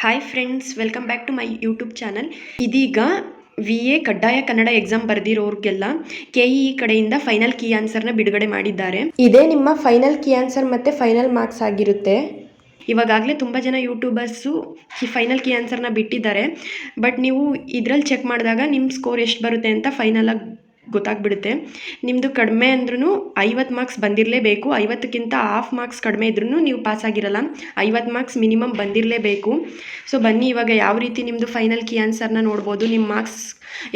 Hi friends, welcome back to my YouTube channel. ಇದೀಗ VA ಕಡ್ಡಾಯ Kannada exam ಬರೆದಿರೋರಿಗೆಲ್ಲ KEE ಕಡೆಯಿಂದ ಫೈನಲ್ ಕೀ ಆನ್ಸರ್ನ ಬಿಡುಗಡೆ ಮಾಡಿದ್ದಾರೆ. ಇದೇ ನಿಮ್ಮ ಫೈನಲ್ ಕೀ ಆನ್ಸರ್ ಮತ್ತು ಫೈನಲ್ ಮಾರ್ಕ್ಸ್ ಆಗಿರುತ್ತೆ. ಇವಾಗಲೇ ತುಂಬ ಜನ ಯೂಟ್ಯೂಬರ್ಸು ಈ ಫೈನಲ್ ಕೀ ಆನ್ಸರ್ನ ಬಿಟ್ಟಿದ್ದಾರೆ. ಬಟ್ ನೀವು ಇದರಲ್ಲಿ ಚೆಕ್ ಮಾಡಿದಾಗ ನಿಮ್ಮ ಸ್ಕೋರ್ ಎಷ್ಟು ಬರುತ್ತೆ ಅಂತ ಫೈನಲಾಗಿ ಗೊತ್ತಾಗ್ಬಿಡುತ್ತೆ. ನಿಮ್ಮದು ಕಡಿಮೆ ಅಂದ್ರೂ 50 ಮಾರ್ಕ್ಸ್ ಬಂದಿರಲೇಬೇಕು. 50ಕ್ಕಿಂತ ಹಾಫ್ ಮಾರ್ಕ್ಸ್ ಕಡಿಮೆ ಇದ್ರೂ ನೀವು ಪಾಸ್ ಆಗಿರಲ್ಲ. 50 ಮಾರ್ಕ್ಸ್ ಮಿನಿಮಮ್ ಬಂದಿರಲೇಬೇಕು. ಸೊ ಬನ್ನಿ ಇವಾಗ ಯಾವ ರೀತಿ ನಿಮ್ಮದು ಫೈನಲ್ ಕೀ ಆನ್ಸರ್ನ ನೋಡ್ಬೋದು, ನಿಮ್ಮ ಮಾರ್ಕ್ಸ್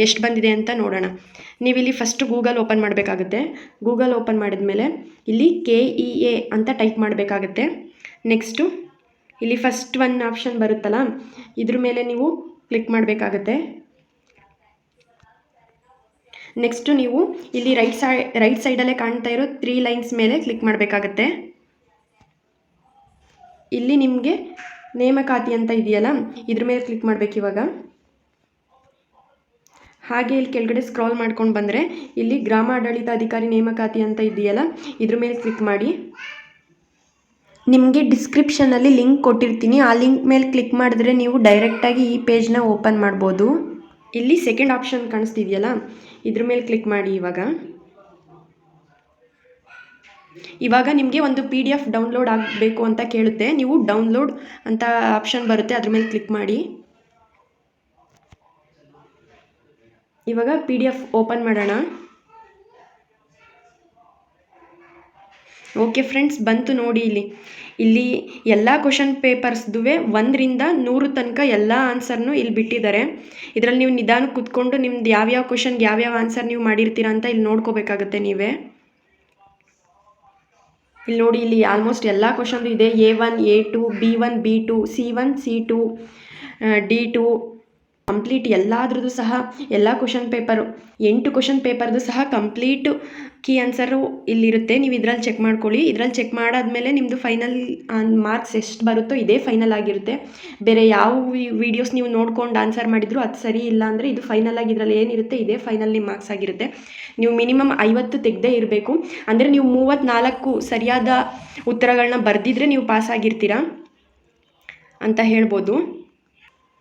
ಎಷ್ಟು ಬಂದಿದೆ ಅಂತ ನೋಡೋಣ. ನೀವಿಲ್ಲಿ ಫಸ್ಟು ಗೂಗಲ್ ಓಪನ್ ಮಾಡಬೇಕಾಗುತ್ತೆ. ಗೂಗಲ್ ಓಪನ್ ಮಾಡಿದ್ಮೇಲೆ ಇಲ್ಲಿ KEA ಅಂತ ಟೈಪ್ ಮಾಡಬೇಕಾಗುತ್ತೆ. ನೆಕ್ಸ್ಟು ಇಲ್ಲಿ ಫಸ್ಟ್ ಒನ್ ಆಪ್ಷನ್ ಬರುತ್ತಲ್ಲ, ಇದ್ರ ಮೇಲೆ ನೀವು ಕ್ಲಿಕ್ ಮಾಡಬೇಕಾಗತ್ತೆ. ನೆಕ್ಸ್ಟು ನೀವು ಇಲ್ಲಿ ರೈಟ್ ಸೈಡಲ್ಲೇ ಕಾಣ್ತಾ ಇರೋ 3 ಲೈನ್ಸ್ ಮೇಲೆ ಕ್ಲಿಕ್ ಮಾಡಬೇಕಾಗತ್ತೆ. ಇಲ್ಲಿ ನಿಮಗೆ ನೇಮಕಾತಿ ಅಂತ ಇದೆಯಲ್ಲ, ಇದ್ರ ಮೇಲೆ ಕ್ಲಿಕ್ ಮಾಡಬೇಕು ಇವಾಗ. ಹಾಗೆ ಇಲ್ಲಿ ಕೆಳಗಡೆ ಸ್ಕ್ರಾಲ್ ಮಾಡ್ಕೊಂಡು ಬಂದರೆ ಇಲ್ಲಿ ಗ್ರಾಮಾಡಳಿತಾಧಿಕಾರಿ ನೇಮಕಾತಿ ಅಂತ ಇದೆಯಲ್ಲ, ಇದ್ರ ಮೇಲೆ ಕ್ಲಿಕ್ ಮಾಡಿ. ನಿಮಗೆ ಡಿಸ್ಕ್ರಿಪ್ಷನಲ್ಲಿ ಲಿಂಕ್ ಕೊಟ್ಟಿರ್ತೀನಿ, ಆ ಲಿಂಕ್ ಮೇಲೆ ಕ್ಲಿಕ್ ಮಾಡಿದ್ರೆ ನೀವು ಡೈರೆಕ್ಟಾಗಿ ಈ ಪೇಜ್ನ ಓಪನ್ ಮಾಡ್ಬೋದು. ಇಲ್ಲಿ ಸೆಕೆಂಡ್ ಆಪ್ಷನ್ ಕಾಣಿಸ್ತಿದೆಯಲ್ಲ, ಇದ್ರ ಮೇಲೆ ಕ್ಲಿಕ್ ಮಾಡಿ. ಇವಾಗ ನಿಮಗೆ ಒಂದು PDF ಡೌನ್ಲೋಡ್ ಆಗಬೇಕು ಅಂತ ಕೇಳುತ್ತೆ. ನೀವು ಡೌನ್ಲೋಡ್ ಅಂತ ಆಪ್ಷನ್ ಬರುತ್ತೆ, ಅದ್ರ ಮೇಲೆ ಕ್ಲಿಕ್ ಮಾಡಿ. ಇವಾಗ PDF ಓಪನ್ ಮಾಡೋಣ. ಓಕೆ ಫ್ರೆಂಡ್ಸ್, ಬಂತು ನೋಡಿ. ಇಲ್ಲಿ ಎಲ್ಲ ಕ್ವಶನ್ ಪೇಪರ್ಸ್ದುವೆ 1ರಿಂದ 100 ತನಕ ಎಲ್ಲ ಆನ್ಸರ್ನು ಇಲ್ಲಿ ಬಿಟ್ಟಿದ್ದಾರೆ. ಇದರಲ್ಲಿ ನೀವು ನಿಧಾನಕ್ಕೆ ಕೂತ್ಕೊಂಡು ನಿಮ್ದು ಯಾವ್ಯಾವ ಕ್ವಶನ್ಗೆ ಯಾವ್ಯಾವ ಆನ್ಸರ್ ನೀವು ಮಾಡಿರ್ತೀರಾ ಅಂತ ಇಲ್ಲಿ ನೋಡ್ಕೋಬೇಕಾಗುತ್ತೆ ನೀವೇ. ಇಲ್ಲಿ ನೋಡಿ, ಇಲ್ಲಿ ಆಲ್ಮೋಸ್ಟ್ ಎಲ್ಲ ಕ್ವಶನ್ದು ಇದೆ. A1, A2, B1, B2, C1, C2, D2 complete ಎಲ್ಲಾದ್ರದ್ದು ಸಹ ಎಲ್ಲ ಕ್ವಶನ್ ಪೇಪರು 8 ಕ್ವಶನ್ ಪೇಪರ್ದು ಸಹ ಕಂಪ್ಲೀಟ್ ಕೀ ಆನ್ಸರು ಇಲ್ಲಿರುತ್ತೆ. ನೀವು ಇದರಲ್ಲಿ ಚೆಕ್ ಮಾಡ್ಕೊಳ್ಳಿ. ಇದರಲ್ಲಿ ಚೆಕ್ ಮಾಡಾದ್ಮೇಲೆ ನಿಮ್ಮದು ಫೈನಲ್ ಮಾರ್ಕ್ಸ್ ಎಷ್ಟು ಬರುತ್ತೋ ಇದೇ ಫೈನಲ್ ಆಗಿರುತ್ತೆ. ಬೇರೆ ಯಾವ ವೀಡಿಯೋಸ್ ನೀವು ನೋಡ್ಕೊಂಡು ಆನ್ಸರ್ ಮಾಡಿದ್ರು ಅದು ಸರಿ ಇಲ್ಲ ಅಂದರೆ ಇದು ಫೈನಲ್ ಆಗಿ ಇದರಲ್ಲಿ ಏನಿರುತ್ತೆ ಇದೇ ಫೈನಲ್ ನಿಮ್ಮ ಮಾರ್ಕ್ಸ್ ಆಗಿರುತ್ತೆ. ನೀವು ಮಿನಿಮಮ್ 50 ತೆಗೆದೇ ಇರಬೇಕು. ಅಂದರೆ ನೀವು 34 ಸರಿಯಾದ ಉತ್ತರಗಳನ್ನ ಬರೆದಿದ್ರೆ ನೀವು ಪಾಸ್ ಆಗಿರ್ತೀರಾ ಅಂತ ಹೇಳ್ಬೋದು.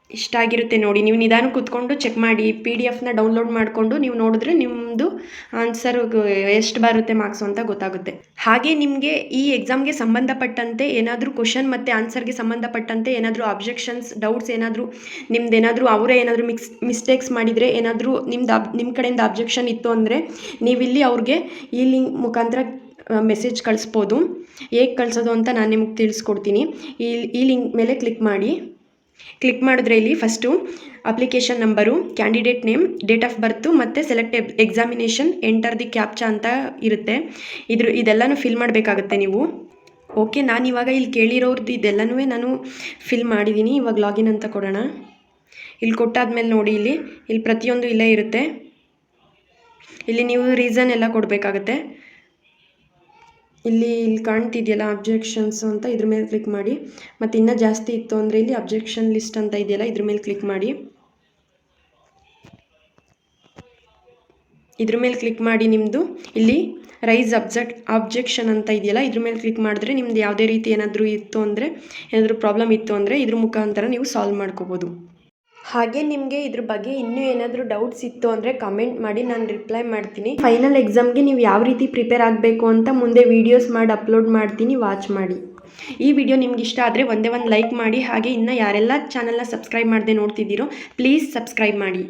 ಇಷ್ಟ ಆಗಿರುತ್ತೆ ನೋಡಿ. ನೀವು ನಿಧಾನ ಕೂತ್ಕೊಂಡು ಚೆಕ್ ಮಾಡಿ, PDF ಡೌನ್ಲೋಡ್ ಮಾಡಿಕೊಂಡು ನೀವು ನೋಡಿದ್ರೆ ನಿಮ್ಮದು ಆನ್ಸರ್ ಎಷ್ಟು ಬರುತ್ತೆ ಮಾರ್ಕ್ಸು ಅಂತ ಗೊತ್ತಾಗುತ್ತೆ. ಹಾಗೆ ನಿಮಗೆ ಈ ಎಕ್ಸಾಮ್ಗೆ ಸಂಬಂಧಪಟ್ಟಂತೆ ಏನಾದರೂ ಕ್ವಶನ್ ಮತ್ತು ಆನ್ಸರ್ಗೆ ಸಂಬಂಧಪಟ್ಟಂತೆ ಏನಾದರೂ ಅಬ್ಜೆಕ್ಷನ್ಸ್, ಡೌಟ್ಸ್ ಏನಾದರೂ ನಿಮ್ದೇನಾದರೂ ಅವರೇ ಏನಾದರೂ ಮಿಸ್ಟೇಕ್ಸ್ ಮಾಡಿದರೆ ಏನಾದರೂ ನಿಮ್ಮ ಕಡೆಯಿಂದ ಅಬ್ಜೆಕ್ಷನ್ ಇತ್ತು ಅಂದರೆ ನೀವಿಲ್ಲಿ ಅವ್ರಿಗೆ ಈ ಲಿಂಕ್ ಮುಖಾಂತರ ಮೆಸೇಜ್ ಕಳಿಸ್ಬೋದು. ಹೇಗೆ ಕಳಿಸೋದು ಅಂತ ನಾನು ನಿಮಗೆ ತಿಳಿಸ್ಕೊಡ್ತೀನಿ. ಈ ಲಿಂಕ್ ಮೇಲೆ ಕ್ಲಿಕ್ ಮಾಡಿ. ಕ್ಲಿಕ್ ಮಾಡಿದ್ರೆ ಇಲ್ಲಿ first application number, candidate name, date of birth ಮತ್ತು select examination, enter the captcha ಅಂತ ಇರುತ್ತೆ. ಇದೆಲ್ಲನೂ ಫಿಲ್ ಮಾಡಬೇಕಾಗುತ್ತೆ ನೀವು. ಓಕೆ, ನಾನು ಇವಾಗ ಇಲ್ಲಿ ಕೇಳಿರೋರ್ದು ಇದೆಲ್ಲನೂ ನಾನು ಫಿಲ್ ಮಾಡಿದ್ದೀನಿ. ಇವಾಗ ಲಾಗಿನ್ ಅಂತ ಕೊಡೋಣ. ಇಲ್ಲಿ ಕೊಟ್ಟಾದ್ಮೇಲೆ ನೋಡಿ, ಇಲ್ಲಿ ಪ್ರತಿಯೊಂದು ಇಲ್ಲೇ ಇರುತ್ತೆ. ಇಲ್ಲಿ ನೀವು ರೀಸನ್ ಎಲ್ಲ ಕೊಡಬೇಕಾಗತ್ತೆ. ಇಲ್ಲಿ ಕಾಣ್ತಿದೆಯಲ್ಲ ಅಬ್ಜೆಕ್ಷನ್ಸ್ ಅಂತ, ಇದ್ರ ಮೇಲೆ ಕ್ಲಿಕ್ ಮಾಡಿ. ಮತ್ತು ಇನ್ನೂ ಜಾಸ್ತಿ ಇತ್ತು ಅಂದರೆ ಇಲ್ಲಿ ಅಬ್ಜೆಕ್ಷನ್ ಲಿಸ್ಟ್ ಅಂತ ಇದೆಯಲ್ಲ, ಇದ್ರ ಮೇಲೆ ಕ್ಲಿಕ್ ಮಾಡಿ. ಇದ್ರ ಮೇಲೆ ಕ್ಲಿಕ್ ಮಾಡಿ ನಿಮ್ಮದು ಇಲ್ಲಿ ರೈಸ್ ಅಬ್ಜೆಕ್ಷನ್ ಅಂತ ಇದೆಯಲ್ಲ, ಇದ್ರ ಮೇಲೆ ಕ್ಲಿಕ್ ಮಾಡಿದ್ರೆ ನಿಮ್ದು ಯಾವುದೇ ರೀತಿ ಏನಾದರೂ ಪ್ರಾಬ್ಲಮ್ ಇತ್ತು ಅಂದರೆ ಇದ್ರ ಮುಖಾಂತರ ನೀವು ಸಾಲ್ವ್ ಮಾಡ್ಕೋಬೋದು. ಹಾಗೆ ನಿಮಗೆ ಇದ್ರ ಬಗ್ಗೆ ಇನ್ನೂ ಏನಾದರೂ ಡೌಟ್ಸ್ ಇತ್ತು ಅಂದರೆ ಕಮೆಂಟ್ ಮಾಡಿ, ನಾನು ರಿಪ್ಲೈ ಮಾಡ್ತೀನಿ. ಫೈನಲ್ ಎಕ್ಸಾಮ್ಗೆ ನೀವು ಯಾವ ರೀತಿ ಪ್ರಿಪೇರ್ ಆಗಬೇಕು ಅಂತ ಮುಂದೆ ವೀಡಿಯೋಸ್ ಮಾಡಿ ಅಪ್ಲೋಡ್ ಮಾಡ್ತೀನಿ, ವಾಚ್ ಮಾಡಿ. ಈ ವಿಡಿಯೋ ನಿಮ್ಗೆ ಇಷ್ಟ ಆದರೆ ಒಂದೇ ಒಂದು ಲೈಕ್ ಮಾಡಿ. ಹಾಗೆ ಇನ್ನೂ ಯಾರೆಲ್ಲ ಚಾನಲ್ನ ಸಬ್ಸ್ಕ್ರೈಬ್ ಮಾಡದೆ ನೋಡ್ತಿದ್ದೀರೋ ಪ್ಲೀಸ್ ಸಬ್ಸ್ಕ್ರೈಬ್ ಮಾಡಿ.